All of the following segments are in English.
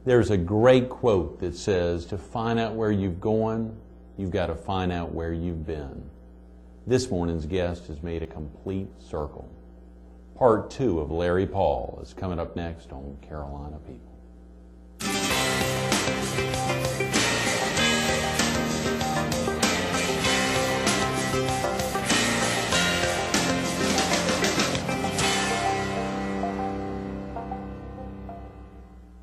There's a great quote that says, to find out where you've gone, you've got to find out where you've been. This morning's guest has made a complete circle. Part 2 of Larry Paul is coming up next on Carolina People.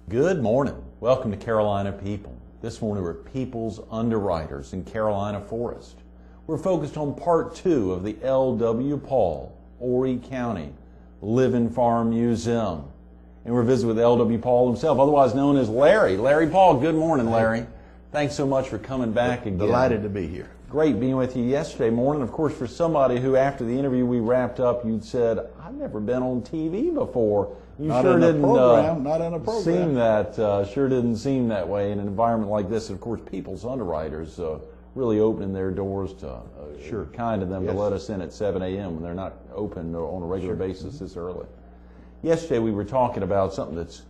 Good morning. Welcome to Carolina People. This morning we're People's Underwriters in Carolina Forest. We're focused on part 2 of the L.W. Paul, Horry County Living Farm Museum. And we're visiting with L.W. Paul himself, otherwise known as Larry. Larry Paul, good morning, Larry. Thanks so much for coming back again. Delighted to be here. Great being with you yesterday morning. Of course, for somebody who, after the interview we wrapped up, you'd said, I've never been on TV before. You not sure in didn't a program, not in a program. Seem that, sure didn't seem that way in an environment like this. And of course, People's Underwriters really opening their doors to, sure, kind of them to let us in at 7 a.m. when they're not open on a regular basis this early. Yesterday we were talking about something that's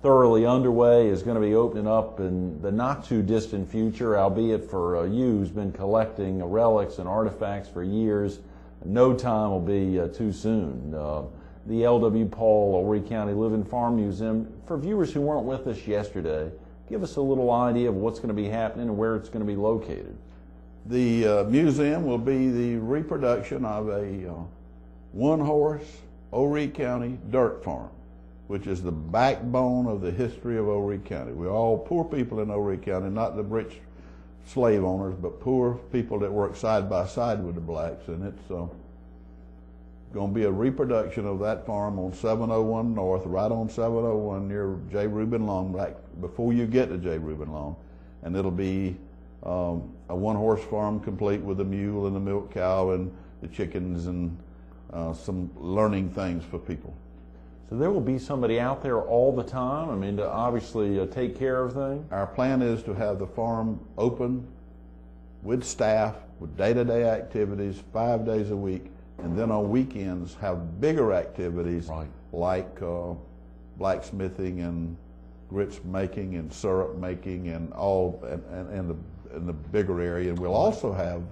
thoroughly underway, is going to be opening up in the not too distant future, albeit for you who's been collecting relics and artifacts for years. No time will be too soon. The L.W. Paul, Horry County Living Farm Museum. For viewers who weren't with us yesterday, give us a little idea of what's going to be happening and where it's going to be located. The museum will be the reproduction of a one-horse Horry County dirt farm, which is the backbone of the history of Horry County. We're all poor people in Horry County, not the rich slave owners, but poor people that work side by side with the blacks, and it's going to be a reproduction of that farm on 701 North, right on 701 near J. Reuben Long, right before you get to J. Reuben Long. And it'll be a one-horse farm complete with a mule and a milk cow and the chickens and some learning things for people. So there will be somebody out there all the time, I mean, to obviously take care of things? Our plan is to have the farm open with staff, with day-to-day activities, 5 days a week, and then on weekends have bigger activities like blacksmithing and grits making and syrup making and all in the bigger area. And we'll also have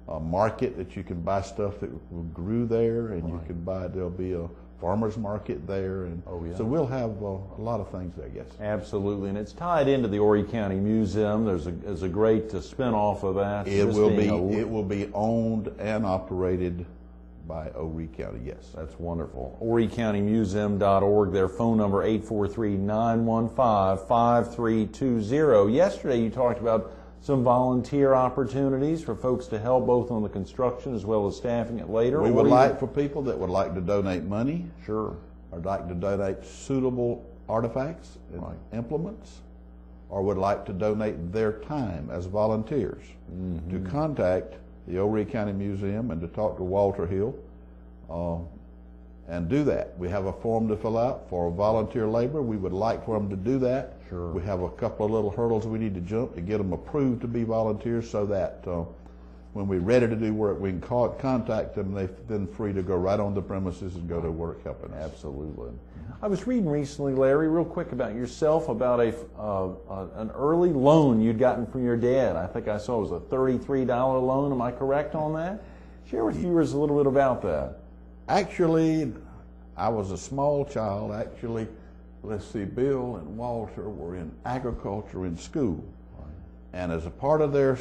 a market that you can buy stuff that grew there, and you can buy, there'll be a farmer's market there, and so we'll have a lot of things there, yes. Absolutely, and it's tied into the Horry County Museum. There's a great spin-off of that. It will be owned and operated by Horry County, yes. That's wonderful. HorryCountyMuseum.org, their phone number 843-915-5320. Yesterday you talked about some volunteer opportunities for folks to help both on the construction as well as staffing it later. We would like for people that would like to donate money. Sure. Or like to donate suitable artifacts and implements, or would like to donate their time as volunteers to contact the Horry County Museum and to talk to Walter Hill and do that. We have a form to fill out for volunteer labor. We would like for them to do that. Sure. We have a couple of little hurdles we need to jump to get them approved to be volunteers, so that when we're ready to do work, we can contact them. They're then free to go right on the premises and go to work helping us. Absolutely. I was reading recently, Larry, real quick about yourself, about an early loan you'd gotten from your dad. I think I saw it was a $33 loan. Am I correct on that? Share with viewers a little bit about that. Actually, I was a small child. Actually, let's see, Bill and Walter were in agriculture in school. And as a part of their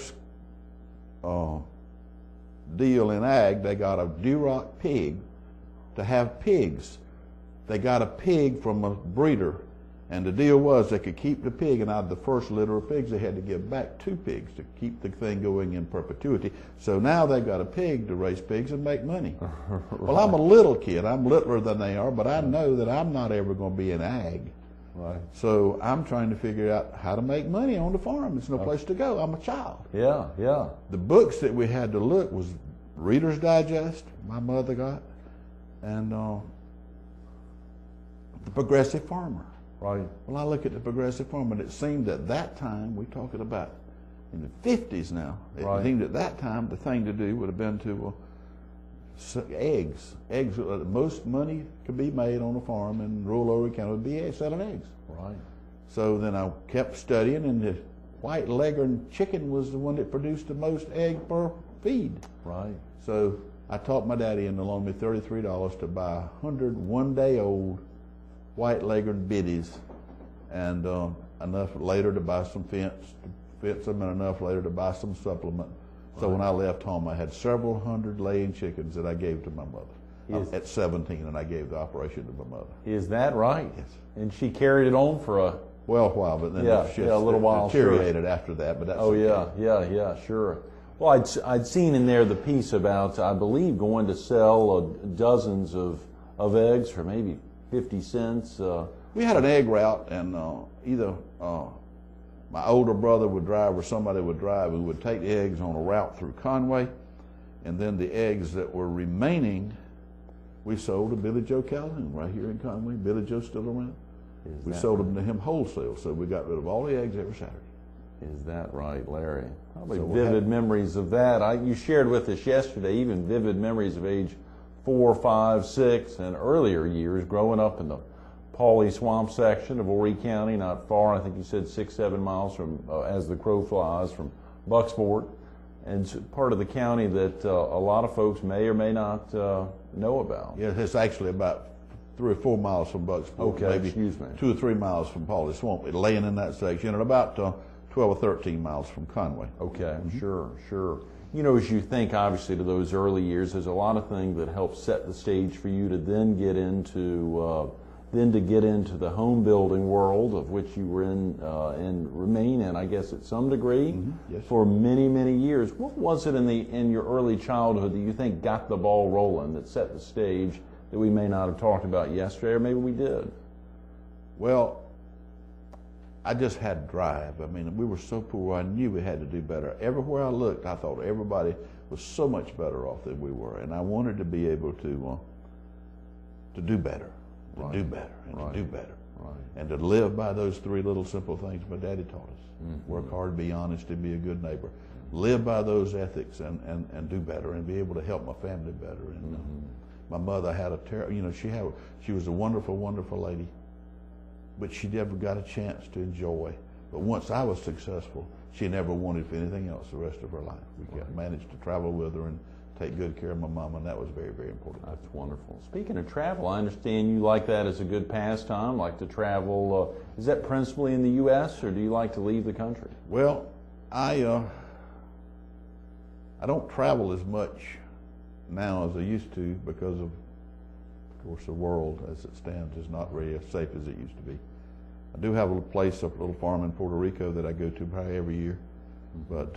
deal in ag, they got a Duroc pig to have pigs. They got a pig from a breeder, and the deal was they could keep the pig, and out of the first litter of pigs, they had to give back 2 pigs to keep the thing going in perpetuity. So now they've got a pig to raise pigs and make money. Well, I'm a little kid. I'm littler than they are, but I know that I'm not ever going to be in ag. So I'm trying to figure out how to make money on the farm. There's no place to go. I'm a child. Yeah. The books that we had to look was Reader's Digest, my mother got, and The Progressive Farmer. Right. Well, I look at the Progressive Farmer, and it seemed at that time, we're talking about in the 50s now, it seemed at that time the thing to do would have been to eggs. Eggs, most money could be made on a farm in rural Horry County would be selling eggs. Right. So then I kept studying, and the white leghorn chicken was the one that produced the most egg per feed. Right. So I talked my daddy into loaning me $33 to buy 100 one-day-old white leghorn biddies, and enough later to buy some fence them, and enough later to buy some supplement. So when I left home, I had several hundred laying chickens that I gave to my mother. At 17, and I gave the operation to my mother. Is that right? Yes. And she carried it on for a a while, but then a little while, deteriorated after that. But that's yeah, sure. Well, I'd seen in there the piece about, I believe, going to sell dozens of eggs for maybe 50 cents. We had an egg route, and either my older brother would drive or somebody would drive. We would take the eggs on a route through Conway, and then the eggs that were remaining, we sold to Billy Joe Calhoun right here in Conway. Billy Joe's still around. We sold them to him wholesale, so we got rid of all the eggs every Saturday. Is that right, Larry? Probably vivid memories of that. You shared with us yesterday even vivid memories of age 4, 5, 6, and earlier years growing up in the Pauley Swamp section of Horry County, not far, I think you said 6, 7 miles from, as the crow flies, from Bucksport, and it's part of the county that a lot of folks may or may not know about. Yeah, it's actually about 3 or 4 miles from Bucksport. Okay, maybe excuse me. 2 or 3 miles from Pauley Swamp, laying in that section, and about 12 or 13 miles from Conway. Okay, sure. You know, as you think, obviously, to those early years, there's a lot of things that help set the stage for you to then get into the home building world, of which you were in and remain in, I guess, at some degree, Yes. for many, many years. What was it in your early childhood that you think got the ball rolling, that set the stage, that we may not have talked about yesterday, or maybe we did? Well, I just had drive. I mean, we were so poor, I knew we had to do better. Everywhere I looked, I thought everybody was so much better off than we were, and I wanted to be able to do better, to do better, and to do better, and to live by those 3 little simple things my daddy taught us. Work hard, be honest, and be a good neighbor. Live by those ethics and do better, and be able to help my family better. And my mother had she was a wonderful, wonderful lady, but she never got a chance to enjoy. But once I was successful, she never wanted for anything else the rest of her life. We managed to travel with her and take good care of my mom, and that was very, very important. That's wonderful. Speaking of travel, I understand you like that as a good pastime, like to travel. Is that principally in the U.S., or do you like to leave the country? Well, I don't travel as much now as I used to because of course, the world as it stands is not very as safe as it used to be. I do have a little farm in Puerto Rico that I go to probably every year, but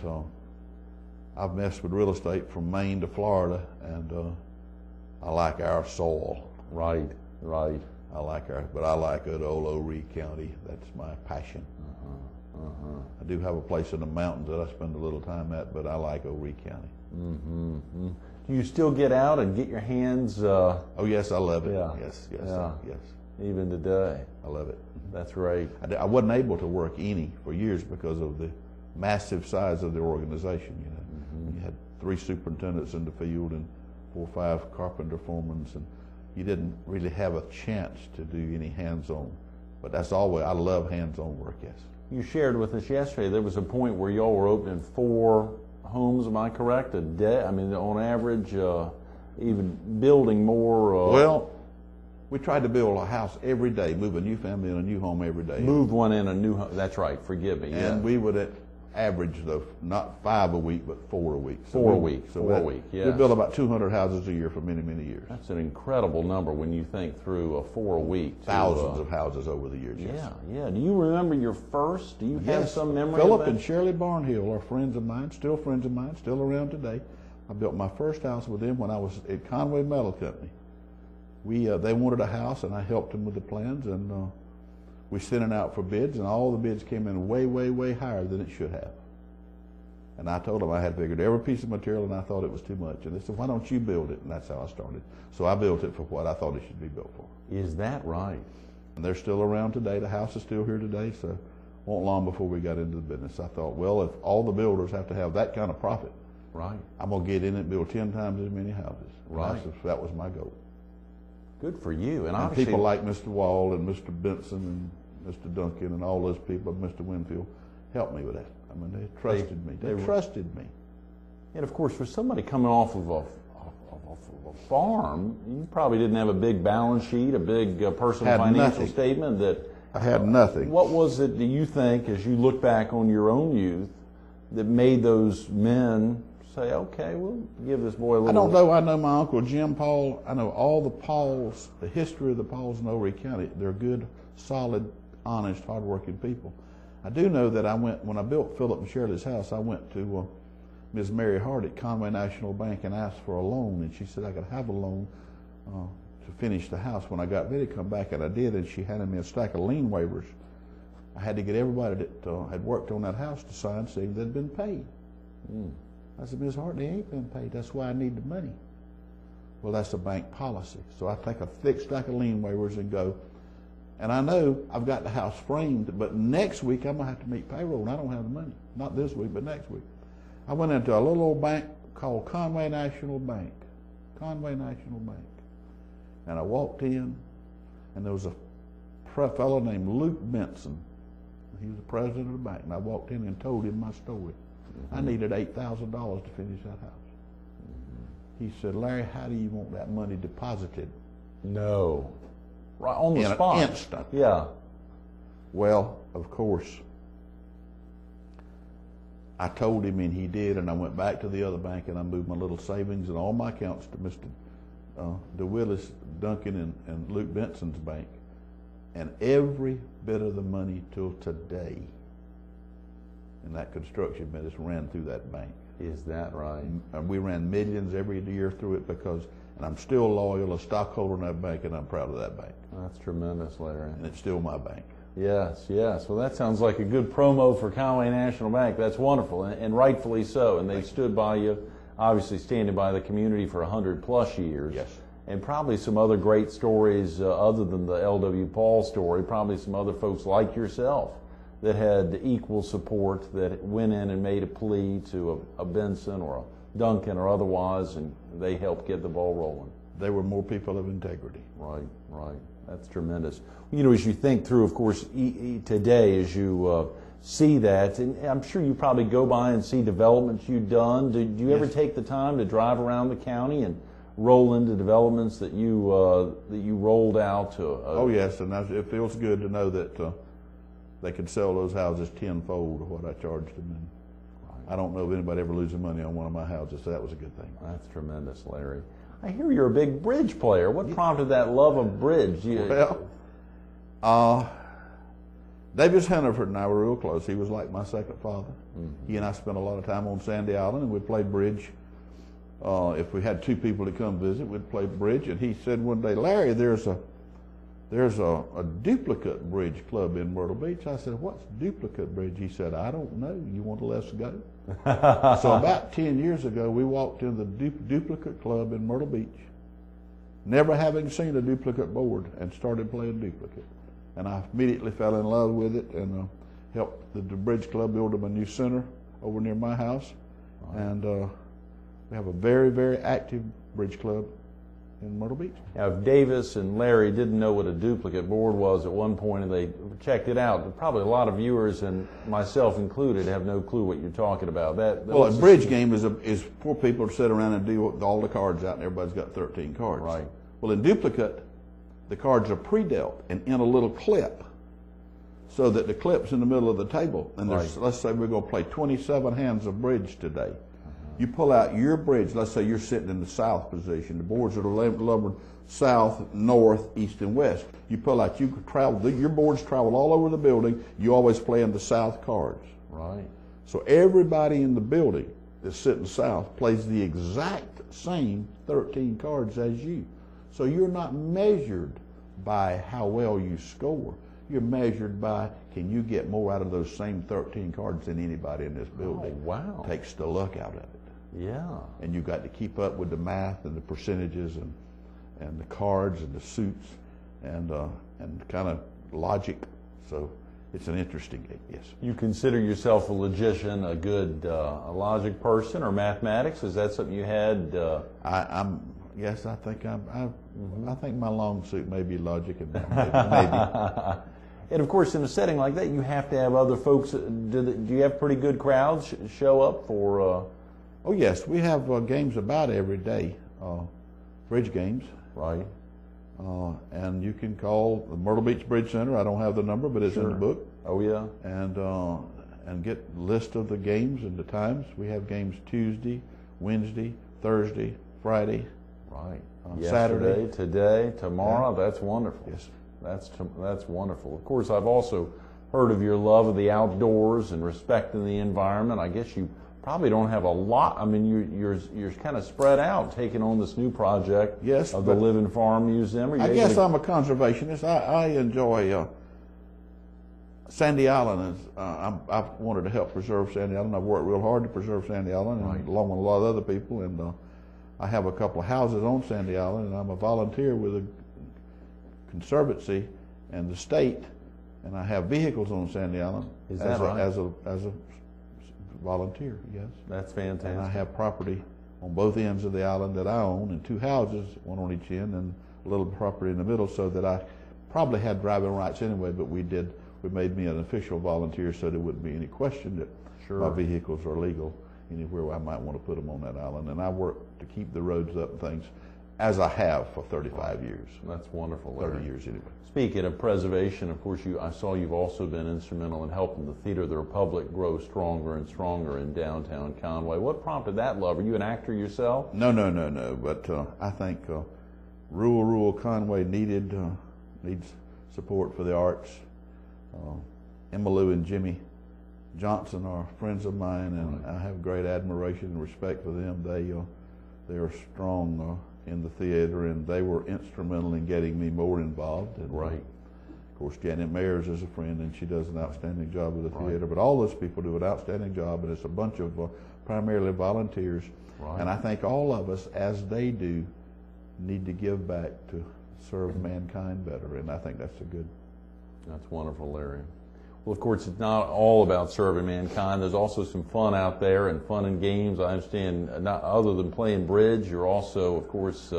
I've messed with real estate from Maine to Florida, and I like our soil. Right. I like good old Horry County. That's my passion. I do have a place in the mountains that I spend a little time at, but I like Horry County. Do you still get out and get your hands? Oh yes, I love it. Yeah. Yes. Even today. I love it. That's right. I wasn't able to work any for years because of the massive size of the organization. You know, you had 3 superintendents in the field and 4 or 5 carpenter foremen, and you didn't really have a chance to do any hands-on. But that's always, I love hands-on work. Yes. You shared with us yesterday there was a point where y'all were opening 4 homes. Am I correct? A day? I mean, on average, even building more. Well, we tried to build a house every day, move a new family in a new home every day. Move one in a new home. That's right. Forgive me. And we would average, though, not 5 a week, but 4 a week. So 4 a week. 4 a week. Yeah. We built about 200 houses a year for many, many years. That's an incredible number when you think through 4 a week. Thousands of houses over the years. Yes. Yeah. Do you remember your first? Do you have some memory? Philip of that? and Shirley Barnhill are friends of mine, still around today. I built my first house with them when I was at Conway Metal Company. They wanted a house, and I helped them with the plans, and we sent it out for bids, and all the bids came in way, way, way higher than it should have. And I told them I had figured every piece of material, and I thought it was too much. And they said, why don't you build it? And that's how I started. So I built it for what I thought it should be built for. Is that right? And they're still around today. The house is still here today, so won't long before we got into the business. I thought, well, if all the builders have to have that kind of profit, right, I'm going to get in and build 10 times as many houses. Right. That was my goal. Good for you. And people like Mr. Wall and Mr. Benson and Mr. Duncan and all those people, Mr. Winfield, helped me with that. I mean, they trusted me. They trusted me. And of course, for somebody coming off of a farm, you probably didn't have a big balance sheet, a big personal financial statement. I had nothing. What was it, do you think, as you look back on your own youth, that made those men say, okay, we'll give this boy a little... I don't know. I know my Uncle Jim Paul. I know all the Pauls, the history of the Pauls in Horry County. They're good, solid, honest, hardworking people. I do know that when I built Philip and Shirley's house, I went to Ms. Mary Hart at Conway National Bank and asked for a loan, and she said I could have a loan to finish the house. When I got ready to come back, and I did, and she handed me a stack of lien waivers. I had to get everybody that had worked on that house to sign saying they'd been paid. I said, Ms. Hart, they ain't been paid. That's why I need the money. Well, that's a bank policy. So I take a thick stack of lien waivers and go. And I know I've got the house framed, but next week I'm going to have to meet payroll, and I don't have the money. Not this week, but next week. I went into a little old bank called Conway National Bank. Conway National Bank. And I walked in, and there was a fellow named Luke Benson. He was the president of the bank. And I walked in and told him my story. I needed $8,000 to finish that house. He said, Larry, how do you want that money deposited? No. Right on the spot. In an instant. Yeah. Well, of course, I told him, and he did, and I went back to the other bank, and I moved my little savings and all my accounts to Mr. DeWillis, Duncan, and Luke Benson's bank. And every bit of the money till today in that construction business ran through that bank. Is that right? And we ran millions every year through it and I'm still loyal, a stockholder in that bank, and I'm proud of that bank. That's tremendous, Larry. And it's still my bank. Yes, yes. Well, that sounds like a good promo for Conway National Bank. That's wonderful, and rightfully so. And they stood by you, obviously standing by the community for 100+ years. Yes. And probably some other great stories other than the L.W. Paul story, probably some other folks like yourself that had equal support, that went in and made a plea to a Benson or a Duncan or otherwise, and they helped get the ball rolling. They were more people of integrity. Right, right. That's tremendous. You know, as you think through, of course, today, as you see that, and I'm sure you probably go by and see developments you've done. Do you ever take the time to drive around the county and roll into developments that you rolled out to? Oh yes, and it feels good to know that they could sell those houses tenfold of what I charged them. And I don't know of anybody ever losing money on one of my houses, so that was a good thing. That's tremendous, Larry. I hear you're a big bridge player. What prompted that love of bridge? Well, Davis Hannaford and I were real close. He was like my second father. He and I spent a lot of time on Sandy Island, and we'd play bridge. If we had two people to come visit, we'd play bridge. And he said one day, Larry, there's a duplicate bridge club in Myrtle Beach. I said, what's duplicate bridge? He said, I don't know. You want to let us go? So about 10 years ago, we walked in the duplicate club in Myrtle Beach, never having seen a duplicate board, and started playing duplicate. And I immediately fell in love with it and helped the bridge club build them a new center over near my house. And we have a very, very active bridge club in Myrtle Beach. Now, if Davis and Larry didn't know what a duplicate board was at one point and they checked it out, probably a lot of viewers, and myself included, have no clue what you're talking about. Well, a bridge game is for people to sit around and deal with all the cards out, and everybody's got 13 cards. Right. Well, in duplicate, the cards are pre-dealt and in a little clip, so that the clip's in the middle of the table. And let's say we're going to play 27 hands of bridge today. You pull out your bridge. Let's say you're sitting in the south position. The boards are numbered south, north, east, and west. You pull out. Your boards travel all over the building. You always play in the south cards. Right. So everybody in the building that's sitting south plays the exact same 13 cards as you. So you're not measured by how well you score. You're measured by, can you get more out of those same 13 cards than anybody in this building? Oh, wow. Takes the luck out of it. Yeah. And you've got to keep up with the math and the percentages and the cards and the suits and kind of logic. So it's an interesting game, yes. You consider yourself a logician, a good a logic person, or mathematics? Is that something you had? Yes, I think I think my long suit may be logic and maybe. And of course, in a setting like that, you have to have other folks. Do you have pretty good crowds show up for? Oh yes, we have games about every day, bridge games. Right. And you can call the Myrtle Beach Bridge Center. I don't have the number, but it's in the book. Oh yeah. And get list of the games and the times. We have games Tuesday, Wednesday, Thursday, Friday. Right. Saturday, today, tomorrow. Yeah. That's wonderful. Yes. That's wonderful. Of course, I've also heard of your love of the outdoors and respecting the environment. I guess you probably don't have a lot. I mean, you're kind of spread out, taking on this new project. Yes, of the Living Farm Museum. I guess I'm a conservationist. I enjoy Sandy Island. I've wanted to help preserve Sandy Island. I've worked real hard to preserve Sandy Island, and along with a lot of other people. And I have a couple of houses on Sandy Island, and I'm a volunteer with a conservancy and the state, and I have vehicles on Sandy Island as a volunteer. Yes, that's fantastic. And I have property on both ends of the island that I own, and 2 houses, one on each end, and a little property in the middle, so that I probably had driving rights anyway, but we made me an official volunteer so there wouldn't be any question that my vehicles are legal anywhere I might want to put them on that island. And I work to keep the roads up and things, as I have for 35 years. That's wonderful, Larry. 30 years anyway. Speaking of preservation, of course, I saw you've also been instrumental in helping the Theater of the Republic grow stronger and stronger in downtown Conway. What prompted that love? Are you an actor yourself? No. But I think rural Conway needs support for the arts. Emma Lou and Jimmy Johnson are friends of mine, and I have great admiration and respect for them. They are strong in the theater, and they were instrumental in getting me more involved. And, of course, Janet Mayers is a friend, and she does an outstanding job with the theater. But all those people do an outstanding job, and it's a bunch of primarily volunteers. And I think all of us, as they do, need to give back to serve mankind better, and I think that's That's wonderful, Larry. Well, of course, it's not all about serving mankind. There's also some fun out there and fun and games. I understand, not other than playing bridge, you're also, of course,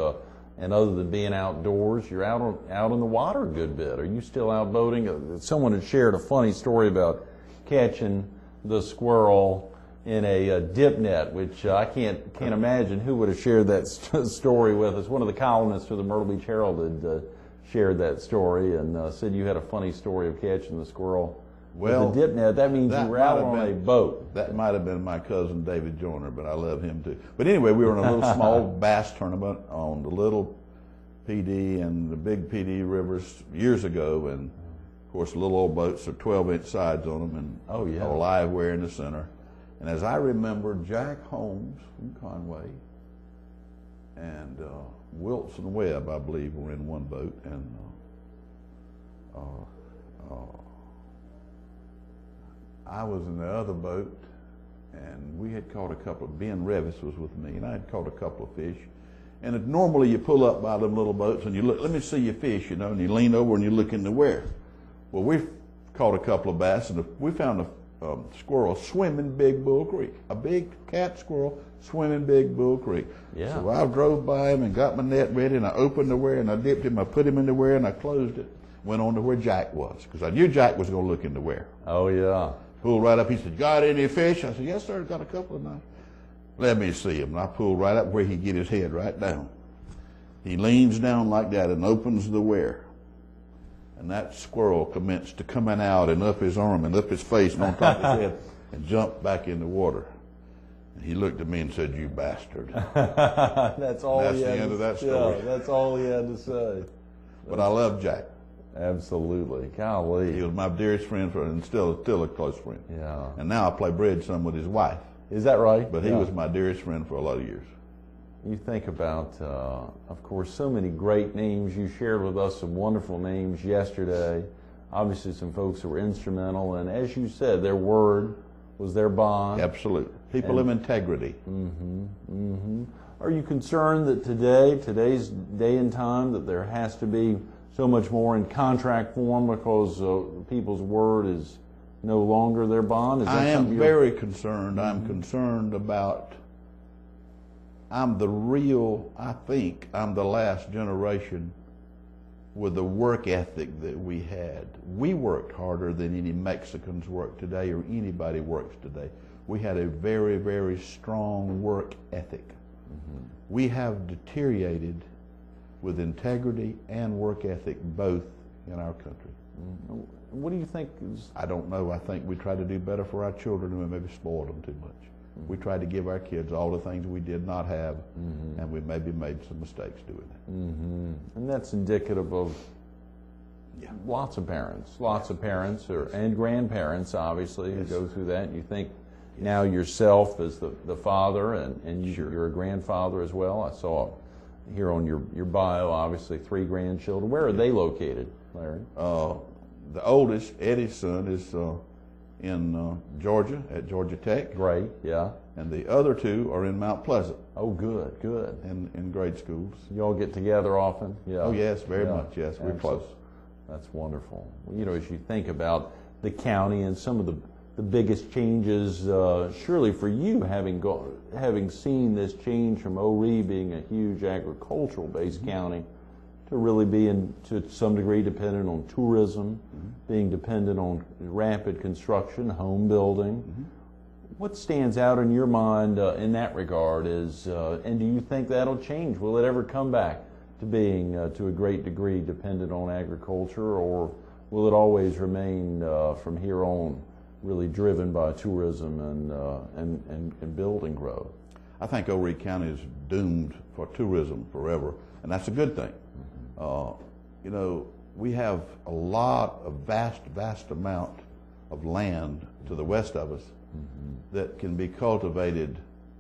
and other than being outdoors, you're out on the water a good bit. Are you still out boating? Someone had shared a funny story about catching the squirrel in a dip net, which I can't imagine who would have shared that story with us. One of the columnists for the Myrtle Beach Herald had shared that story and said you had a funny story of catching the squirrel. Well, with a dip net, that means you were out on a boat. That might have been my cousin David Joyner, but I love him too. But anyway, we were in a little small bass tournament on the little PD and the big PD rivers years ago, and of course the little old boats are 12-inch sides on them, and a live wire in the center. And as I remember, Jack Holmes from Conway and Wilson Webb, I believe, were in one boat, and I was in the other boat, and we had caught a couple of, Ben Revis was with me, and I had caught a couple of fish. And normally you pull up by them little boats and you look, let me see your fish, and you lean over and you look in the weir. Well, we caught a couple of bass, and we found a squirrel swimming Big Bull Creek, a big cat squirrel swimming Big Bull Creek. Yeah. So I drove by him and got my net ready, and I opened the weir, and I dipped him, I put him in the weir, and I closed it. Went on to where Jack was, because I knew Jack was going to look in the weir. Oh, yeah. Pulled right up. He said, "Got any fish?" I said, "Yes, sir. Got a couple of nice." Let me see him. And I pulled right up where he get his head right down. He leans down like that and opens the weir. And that squirrel commenced to coming out and up his arm and up his face and on top of his head and jumped back in the water. And he looked at me and said, "You bastard." That's all. That's the end of that story. Yeah, that's all he had to say. But I love Jack. Absolutely. Golly. He was my dearest friend and still a close friend. Yeah. And now I play bridge some with his wife. Is that right? But he was my dearest friend for a lot of years. You think about, of course, so many great names. You shared with us some wonderful names yesterday. Obviously, some folks who were instrumental. And as you said, their word was their bond. Absolutely. People of integrity. Are you concerned that today's day and time, that there has to be so much more in contract form because people's word is no longer their bond? Is that I am very concerned. I'm concerned about, I think I'm the last generation with the work ethic that we had. We worked harder than any Mexicans work today or anybody works today. We had a very, very strong work ethic. We have deteriorated with integrity and work ethic both in our country. What do you think is... I don't know. I think we try to do better for our children and we maybe spoiled them too much. We tried to give our kids all the things we did not have, and we maybe made some mistakes doing that. And that's indicative of lots of parents, and grandparents, obviously, who go through that. You think now yourself as the father, and you're a grandfather as well. I saw here on your bio, obviously, 3 grandchildren. Where are they located, Larry? The oldest, Eddie's son, is in Georgia at Georgia Tech. Great, yeah. And the other 2 are in Mount Pleasant. Oh, good, good. In grade schools. You all get together often? Yeah. Oh, yes, very much, yes. We're close. That's wonderful. You know, as you think about the county and some of the biggest changes, surely for you, having seen this change from Horry being a huge agricultural-based county to really being, to some degree, dependent on tourism, being dependent on rapid construction, home building. What stands out in your mind in that regard is, and do you think that'll change? Will it ever come back to being, to a great degree, dependent on agriculture, or will it always remain from here on really driven by tourism and building growth? I think Horry County is doomed for tourism forever, and that's a good thing. You know, we have a lot of vast amount of land to the west of us that can be cultivated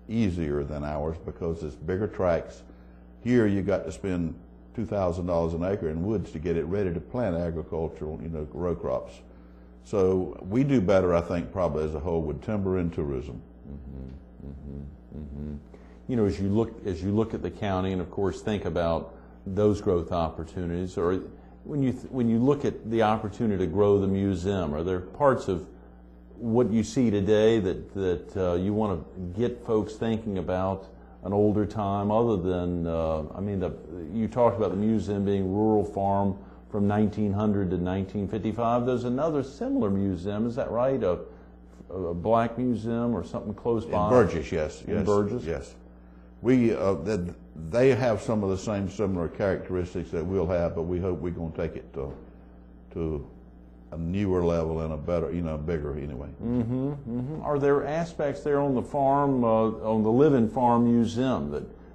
easier than ours because it's bigger tracts. Here you got to spend $2,000 an acre in woods to get it ready to plant agricultural, row crops. So we do better, I think, probably as a whole with timber and tourism. You know, as you look at the county, and of course think about those growth opportunities, or when you look at the opportunity to grow the museum, are there parts of what you see today that you want to get folks thinking about an older time, other than you talked about the museum being rural farm from 1900 to 1955. There's another similar museum, is that right? A black museum or something close by? In Burgess, yes. In Burgess? Yes. They have some of the same similar characteristics that we'll have, but we hope we're going to take it to a newer level and a better, bigger anyway. Are there aspects there on the farm, on the Living Farm Museum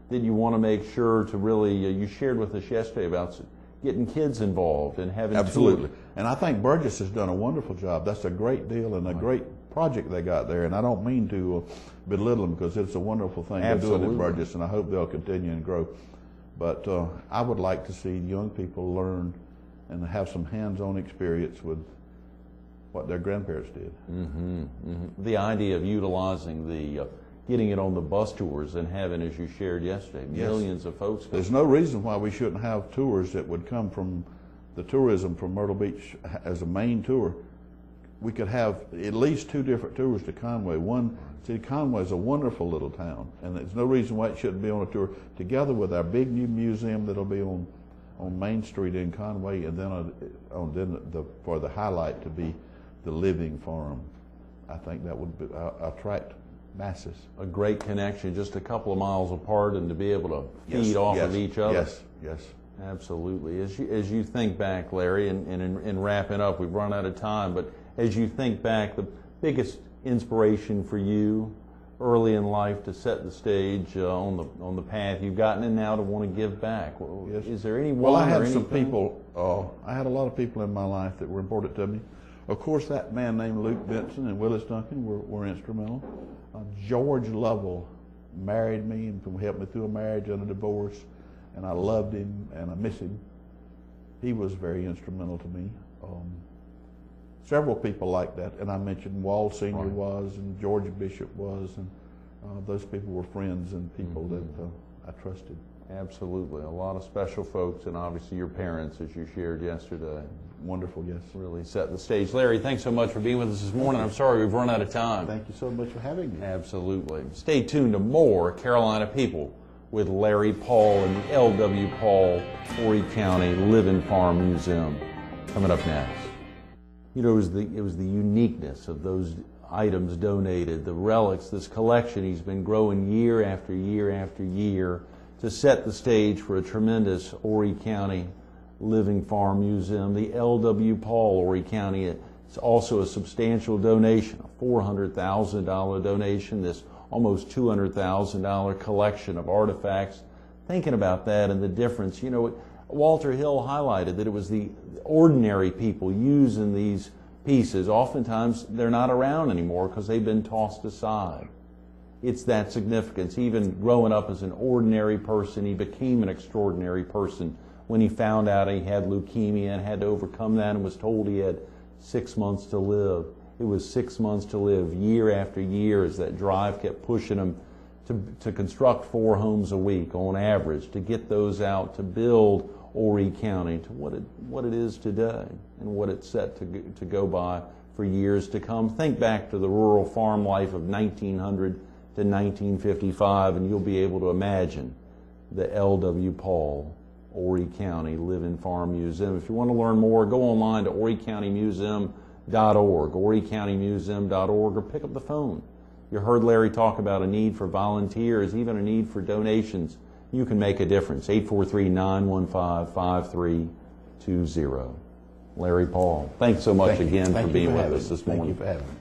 that you want to make sure to really, you shared with us yesterday about getting kids involved and having Absolutely. tours. And I think Burgess has done a wonderful job. That's a great deal and a great project they got there. And I don't mean to belittle them because it's a wonderful thing they're doing at Burgess, and I hope they'll continue and grow. But I would like to see young people learn and have some hands-on experience with what their grandparents did. The idea of utilizing getting it on the bus tours and having, as you shared yesterday, millions of folks. There's no reason why we shouldn't have tours that would come from the tourism from Myrtle Beach as a main tour. We could have at least 2 different tours to Conway. Conway is a wonderful little town, and there's no reason why it shouldn't be on a tour together with our big new museum that'll be on Main Street in Conway, and then for the highlight to be the Living Farm. I think that would attract masses. A great connection, just a couple of miles apart, and to be able to feed off of each other. Yes. Absolutely. As you think back, Larry, and in wrapping up, we've run out of time, but as you think back, the biggest inspiration for you early in life to set the stage on the path you've gotten in now to want to give back? Yes. Is there any one? Well, I had some people. I had a lot of people in my life that were important to me. Of course, that man named Luke Benson and Willis Duncan were instrumental. George Lovell married me and helped me through a marriage and a divorce, and I loved him and I miss him. He was very instrumental to me. Several people like that, and I mentioned Wall Sr. was, and George Bishop was, and those people were friends and people that I trusted. Absolutely. A lot of special folks, and obviously your parents, as you shared yesterday. Wonderful, yes. Really set the stage. Larry, thanks so much for being with us this morning. I'm sorry we've run out of time. Thank you so much for having me. Absolutely. Stay tuned to more Carolina People with Larry Paul and the L.W. Paul Horry County Living Farm Museum. Coming up next. You know, it was the uniqueness of those items donated, the relics, this collection he's been growing year after year after year to set the stage for a tremendous Horry County Living Farm Museum. The L.W. Paul Horry County, it's also a substantial donation, a $400,000 donation, this almost $200,000 collection of artifacts. Thinking about that and the difference, you know, Walter Hill highlighted that it was the ordinary people using these pieces. Oftentimes they're not around anymore because they've been tossed aside. It's that significance. Even growing up as an ordinary person, he became an extraordinary person when he found out he had leukemia and had to overcome that and was told he had 6 months to live. It was 6 months to live, year after year, as that drive kept pushing him to construct 4 homes a week on average, to get those out, to build Horry County to what it is today and what it's set to go by for years to come. Think back to the rural farm life of 1900 to 1955 and you'll be able to imagine the L.W. Paul Horry County Living Farm Museum. If you want to learn more, go online to horrycountymuseum.org, horrycountymuseum.org, or pick up the phone. You heard Larry talk about a need for volunteers, even a need for donations. You can make a difference. 843-915-5320. Larry Paul, thanks so much again for being with us this morning. Thank you for having me.